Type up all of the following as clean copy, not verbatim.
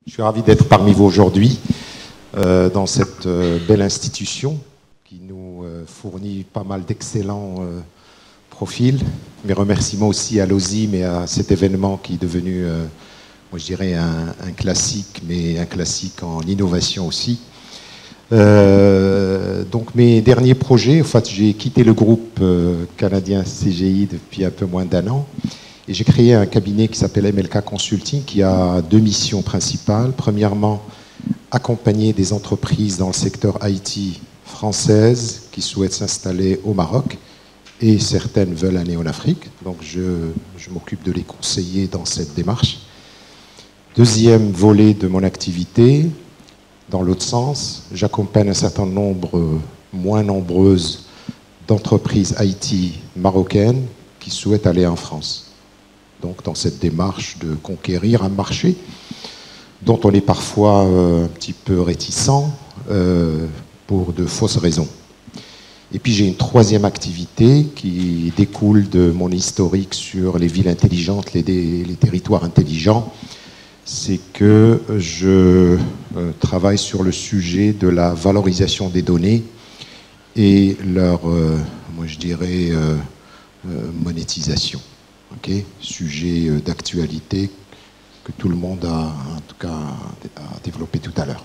Je suis ravi d'être parmi vous aujourd'hui dans cette belle institution qui nous fournit pas mal d'excellents profils. Mes remerciements aussi à l'OSIM et à cet événement qui est devenu, moi je dirais, un classique, mais un classique en innovation aussi. Donc mes derniers projets, en fait, j'ai quitté le groupe canadien CGI depuis un peu moins d'1 an. Et j'ai créé un cabinet qui s'appelle MLK Consulting, qui a 2 missions principales. Premièrement, accompagner des entreprises dans le secteur IT françaises qui souhaitent s'installer au Maroc, et certaines veulent aller en Afrique. Donc je m'occupe de les conseiller dans cette démarche. Deuxième volet de mon activité, dans l'autre sens, j'accompagne un certain nombre, moins nombreuses, d'entreprises IT marocaines qui souhaitent aller en France. Donc dans cette démarche de conquérir un marché dont on est parfois un petit peu réticent pour de fausses raisons. Et puis j'ai une troisième activité qui découle de mon historique sur les villes intelligentes, les territoires intelligents. C'est que je travaille sur le sujet de la valorisation des données et leur, moi je dirais, monétisation. Okay, sujet d'actualité que tout le monde a, en tout cas, a développé tout à l'heure.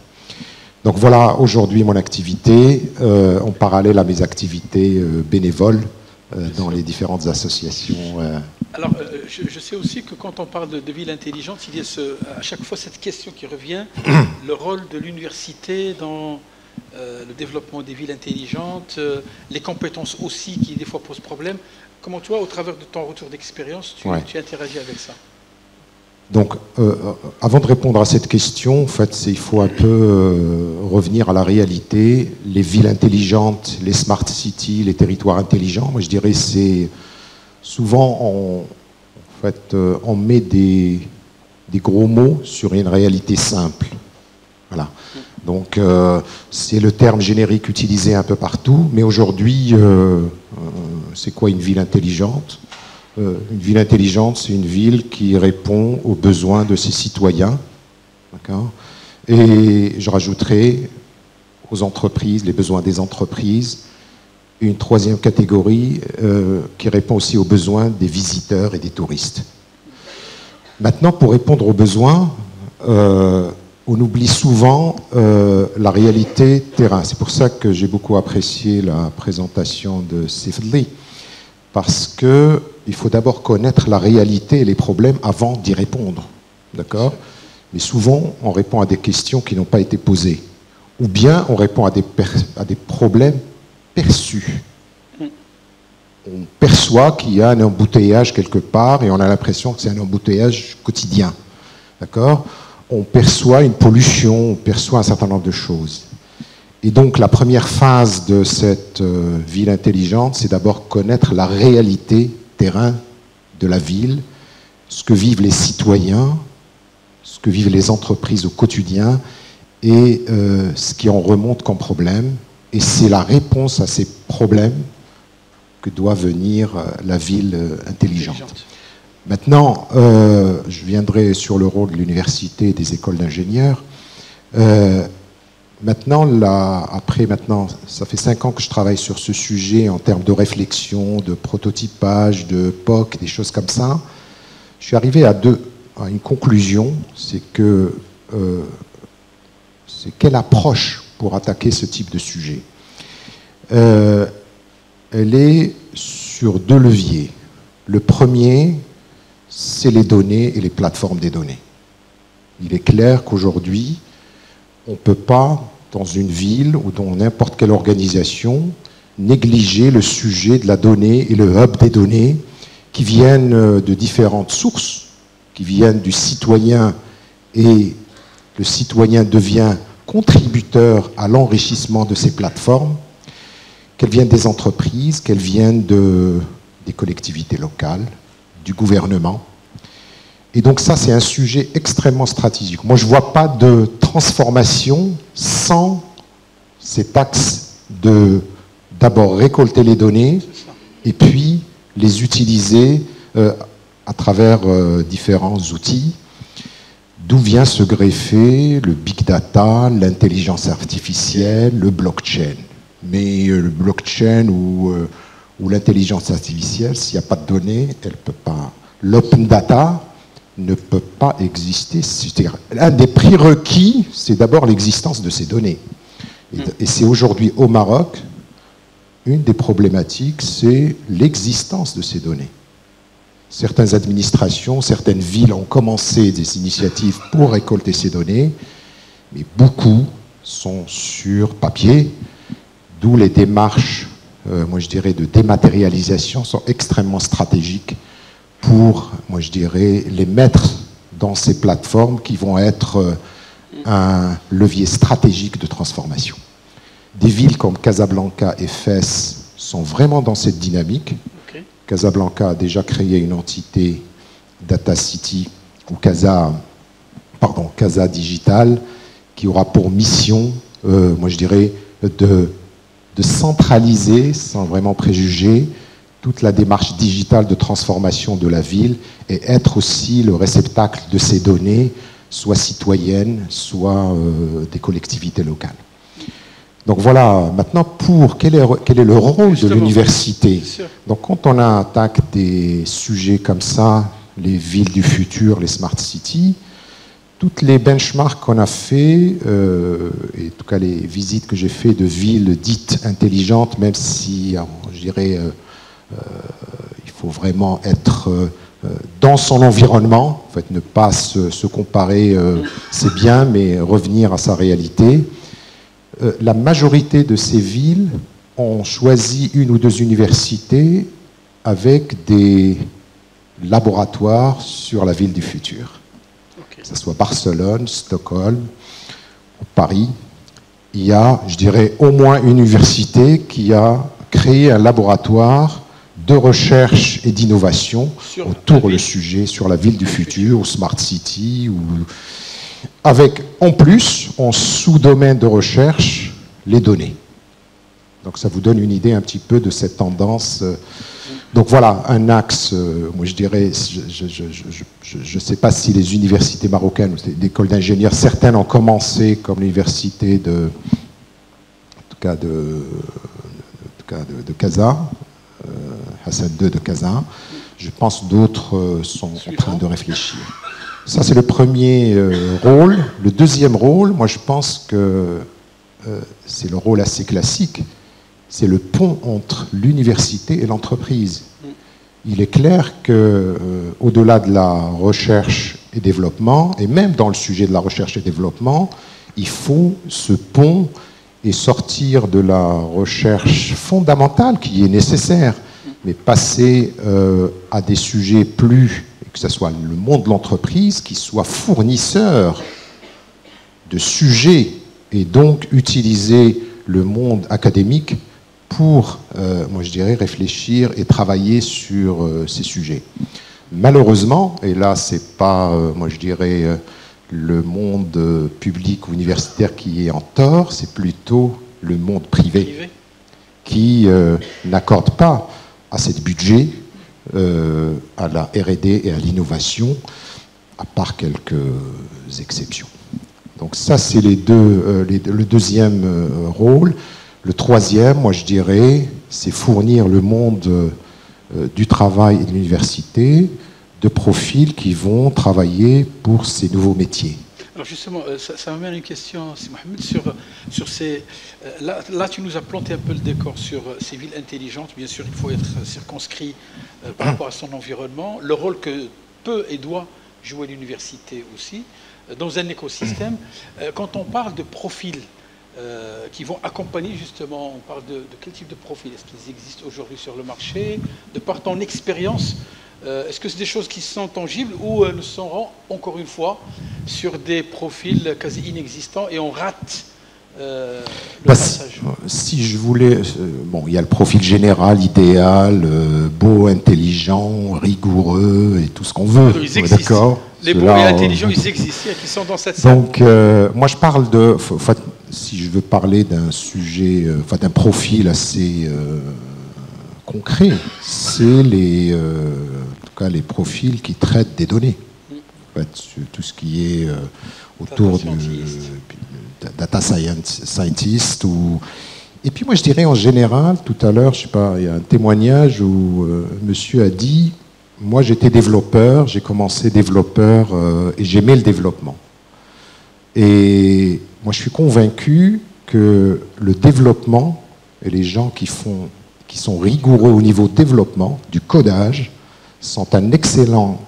Donc voilà aujourd'hui mon activité, en parallèle à mes activités bénévoles dans les différentes associations. Alors, je sais aussi que quand on parle de ville intelligente, il y a à chaque fois cette question qui revient, le rôle de l'université dans le développement des villes intelligentes, les compétences aussi qui des fois posent problème. Comment toi, au travers de ton retour d'expérience, tu interagis avec ça? Donc, avant de répondre à cette question, en fait, il faut un peu revenir à la réalité. Les villes intelligentes, les smart cities, les territoires intelligents, moi je dirais c'est souvent on met des gros mots sur une réalité simple. Voilà. Donc c'est le terme générique utilisé un peu partout, mais aujourd'hui, c'est quoi une ville intelligente? Une ville intelligente, c'est une ville qui répond aux besoins de ses citoyens. Et je rajouterai aux entreprises, les besoins des entreprises, une troisième catégorie qui répond aussi aux besoins des visiteurs et des touristes. Maintenant, pour répondre aux besoins, on oublie souvent la réalité terrain. C'est pour ça que j'ai beaucoup apprécié la présentation de Sifli, parce qu'il faut d'abord connaître la réalité et les problèmes avant d'y répondre. D'accord ? Mais souvent, on répond à des questions qui n'ont pas été posées. Ou bien on répond à des problèmes perçus. On perçoit qu'il y a un embouteillage quelque part et on a l'impression que c'est un embouteillage quotidien. D'accord ? On perçoit une pollution, on perçoit un certain nombre de choses. Et donc la première phase de cette ville intelligente, c'est d'abord connaître la réalité terrain de la ville, ce que vivent les citoyens, ce que vivent les entreprises au quotidien et ce qui en remonte comme problème. Et c'est la réponse à ces problèmes que doit venir la ville intelligente. Maintenant, je viendrai sur le rôle de l'université et des écoles d'ingénieurs. Maintenant, ça fait 5 ans que je travaille sur ce sujet en termes de réflexion, de prototypage, de POC, des choses comme ça. Je suis arrivé à une conclusion, c'est quelle approche pour attaquer ce type de sujet. Elle est sur 2 leviers. Le premier, c'est les données et les plateformes des données. Il est clair qu'aujourd'hui, on ne peut pas, dans une ville ou dans n'importe quelle organisation, négliger le sujet de la donnée et le hub des données qui viennent de différentes sources, qui viennent du citoyen, et le citoyen devient contributeur à l'enrichissement de ces plateformes, qu'elles viennent des entreprises, qu'elles viennent des collectivités locales, du gouvernement. Et donc ça, c'est un sujet extrêmement stratégique. Moi, je ne vois pas de transformation sans cet axe de d'abord récolter les données et puis les utiliser à travers différents outils. d'où vient se greffer le big data, l'intelligence artificielle, le blockchain. Mais le blockchain ou l'intelligence artificielle, s'il n'y a pas de données, elle peut pas. L'open data ne peut pas exister. Un des prérequis, c'est d'abord l'existence de ces données. Et c'est aujourd'hui au Maroc, une des problématiques, c'est l'existence de ces données. Certaines administrations, certaines villes ont commencé des initiatives pour récolter ces données, mais beaucoup sont sur papier, d'où les démarches, moi je dirais, de dématérialisation sont extrêmement stratégiques pour, moi je dirais, les mettre dans ces plateformes qui vont être un levier stratégique de transformation. Des villes comme Casablanca et Fès sont vraiment dans cette dynamique. Okay. Casablanca a déjà créé une entité Data City ou Casa Digital qui aura pour mission, moi je dirais, de centraliser, sans vraiment préjuger, toute la démarche digitale de transformation de la ville et être aussi le réceptacle de ces données, soit citoyennes, soit des collectivités locales. Donc voilà, maintenant, quel est le rôle de l'université? Donc quand on attaque des sujets comme ça, les villes du futur, les smart cities, toutes les benchmarks qu'on a fait, et en tout cas les visites que j'ai fait de villes dites intelligentes, même si, je dirais, il faut vraiment être dans son environnement, en fait, ne pas se comparer, c'est bien, mais revenir à sa réalité. La majorité de ces villes ont choisi une ou deux universités avec des laboratoires sur la ville du futur. Okay. Que ce soit Barcelone, Stockholm, Paris. Il y a, je dirais, au moins une université qui a créé un laboratoire de recherche et d'innovation autour du sujet sur la ville du futur, ou Smart City, ou avec en plus, en sous-domaine de recherche, les données. Donc ça vous donne une idée un petit peu de cette tendance. Donc voilà, un axe, moi je dirais, je ne sais pas si les universités marocaines ou les écoles d'ingénieurs, certaines ont commencé comme l'université de Casa, Hassan II de Casa. Je pense d'autres sont en train de réfléchir. Ça, c'est le premier rôle. Le deuxième rôle, moi, je pense que c'est le rôle assez classique. C'est le pont entre l'université et l'entreprise. Il est clair qu'au-delà de la recherche et développement, et même dans le sujet de la recherche et développement, il faut ce pont et sortir de la recherche fondamentale qui est nécessaire, mais passer à des sujets plus... que ce soit le monde de l'entreprise, qui soit fournisseur de sujets et donc utiliser le monde académique pour, moi je dirais, réfléchir et travailler sur ces sujets. Malheureusement, et là c'est pas, moi je dirais, le monde public ou universitaire qui est en tort, c'est plutôt le monde privé qui n'accorde pas assez de budget à la R&D et à l'innovation, à part quelques exceptions. Donc ça, c'est le deuxième rôle. Le troisième, moi je dirais, c'est fournir le monde du travail et de l'université de profils qui vont travailler pour ces nouveaux métiers. Alors justement, ça m'amène à une question, Mohamed, sur ces... Là, tu nous as planté un peu le décor sur ces villes intelligentes. Bien sûr, il faut être circonscrit par rapport à son environnement. Le rôle que peut et doit jouer l'université aussi, dans un écosystème. Quand on parle de profils qui vont accompagner justement, on parle de quel type de profil? Est-ce qu'ils existent aujourd'hui sur le marché? De par ton expérience, est-ce que c'est des choses qui sont tangibles ou nous serons encore une fois sur des profils quasi inexistants et on rate le passage? Si je voulais... bon, il y a le profil général, idéal, beau, intelligent, rigoureux et tout ce qu'on veut. D'accord. Les beaux et intelligents, ils existent, qui sont dans cette salle. Donc, moi, je parle de... si je veux parler d'un sujet, d'un profil assez concret, c'est en tout cas les profils qui traitent des données. fait, tout ce qui est autour du data scientist. Et puis moi, je dirais en général, tout à l'heure, je sais pas, il y a un témoignage où monsieur a dit, moi j'étais développeur, j'ai commencé développeur et j'aimais le développement. Et moi, je suis convaincu que le développement et les gens qui sont rigoureux au niveau développement, du codage, sont un excellent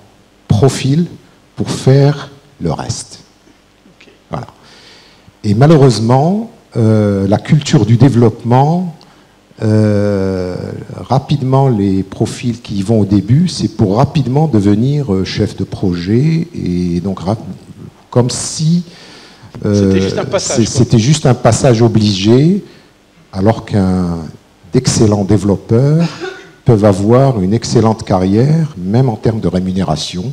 profil pour faire le reste. Okay. Voilà. Et malheureusement, la culture du développement, rapidement, les profils qui y vont au début, c'est pour rapidement devenir chef de projet, et donc comme si c'était juste un passage obligé, alors d'excellents développeurs peuvent avoir une excellente carrière, même en termes de rémunération.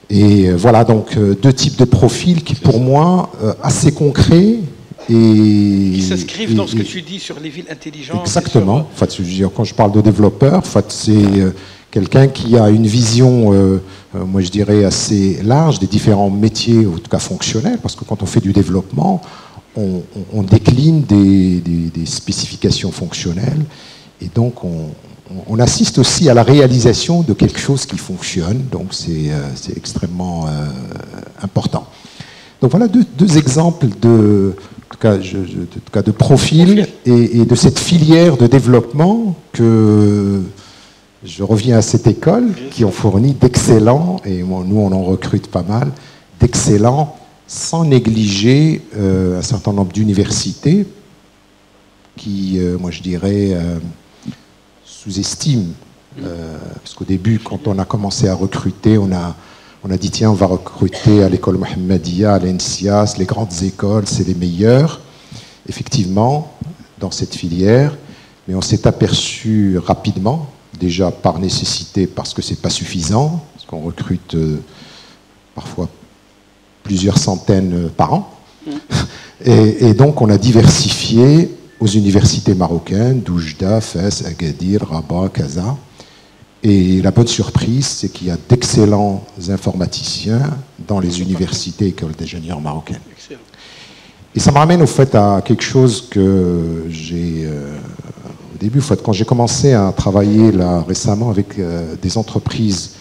Et voilà, donc deux types de profils qui, pour moi, assez concrets. Qui s'inscrivent dans ce que tu dis sur les villes intelligentes. Exactement. En fait, quand je parle de développeur, en fait, c'est quelqu'un qui a une vision, moi je dirais, assez large des différents métiers, en tout cas fonctionnels, parce que quand on fait du développement, on décline des spécifications fonctionnelles, et donc on assiste aussi à la réalisation de quelque chose qui fonctionne, donc c'est extrêmement important. Donc voilà deux exemples de profil et de cette filière de développement que je reviens à cette école qui ont fourni d'excellents, et nous on en recrute pas mal, d'excellents, sans négliger un certain nombre d'universités qui, moi je dirais, sous-estiment. Parce qu'au début, quand on a commencé à recruter, on a dit tiens, on va recruter à l'école Mohammedia, à l'ENSIAS, les grandes écoles, c'est les meilleures. Effectivement, dans cette filière, mais on s'est aperçu rapidement, déjà par nécessité, parce que c'est pas suffisant, parce qu'on recrute parfois plusieurs centaines par an. Et donc on a diversifié aux universités marocaines, Doujda, Fès, Agadir, Rabat, Casa. Et la bonne surprise, c'est qu'il y a d'excellents informaticiens dans les universités et écoles d'ingénieurs marocaines. Excellent. Et ça me ramène au fait à quelque chose que j'ai au début, quand j'ai commencé à travailler là récemment avec des entreprises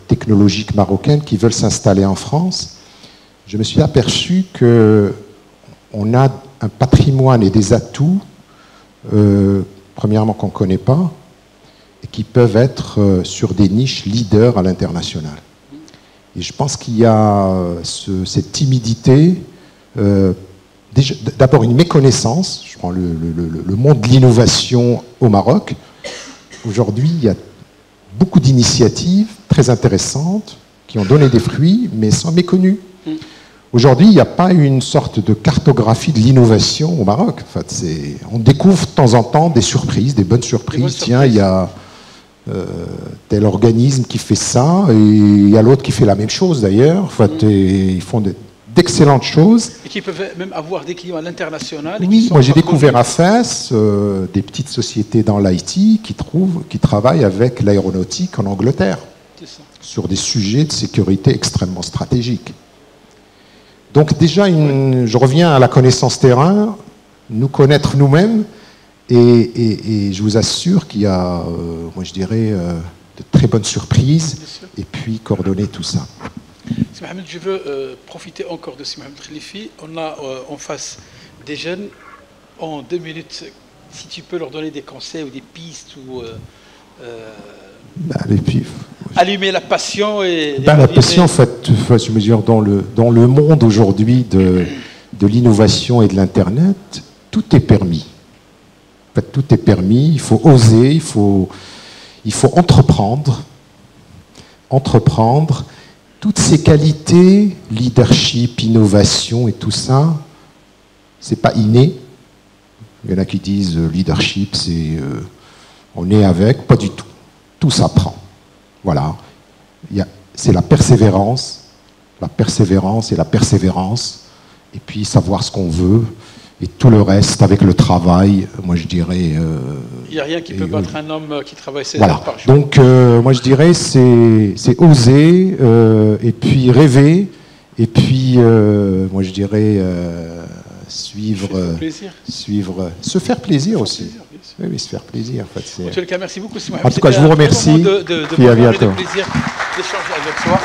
technologiques marocaines qui veulent s'installer en France, je me suis aperçu qu'on a un patrimoine et des atouts, premièrement qu'on ne connaît pas, et qui peuvent être sur des niches leaders à l'international. Et je pense qu'il y a cette timidité, d'abord une méconnaissance, je prends le monde de l'innovation au Maroc. Aujourd'hui, il y a beaucoup d'initiatives très intéressantes qui ont donné des fruits, mais sont méconnues. Aujourd'hui, il n'y a pas une sorte de cartographie de l'innovation au Maroc. En fait, on découvre de temps en temps des surprises, des bonnes surprises. Tiens, il y a tel organisme qui fait ça, et il y a l'autre qui fait la même chose d'ailleurs. En fait, ils font d'excellentes choses. Et qui peuvent même avoir des clients à l'international. Oui, moi j'ai découvert à Fès des petites sociétés dans l'IT qui travaillent avec l'aéronautique en Angleterre sur des sujets de sécurité extrêmement stratégiques. Donc déjà, je reviens à la connaissance terrain, nous connaître nous-mêmes, et je vous assure qu'il y a, moi je dirais, de très bonnes surprises, et puis coordonner tout ça. Si Mohamed, je veux profiter encore de Mohamed Khalifi. On a en face des jeunes, en 2 minutes, si tu peux leur donner des conseils ou des pistes, ou allumer la passion et... la passion, en fait, je mesure dans le monde aujourd'hui de l'innovation et de l'Internet, tout est permis. En fait, tout est permis, il faut oser, il faut entreprendre. Toutes ces qualités, leadership, innovation et tout ça, c'est pas inné. Il y en a qui disent leadership, on est avec, pas du tout. Tout s'apprend. Voilà. C'est la persévérance, et puis savoir ce qu'on veut. Et tout le reste, avec le travail, moi je dirais... Il n'y a rien qui peut battre un homme qui travaille 16 voilà. heures par jour. Donc moi je dirais c'est oser, et puis rêver, et puis moi je dirais suivre... se faire plaisir aussi. Oui, mais se faire plaisir. En fait, en tout cas, merci beaucoup. En tout cas, je vous remercie. Et à bientôt. Plaisir d'échanger avec toi.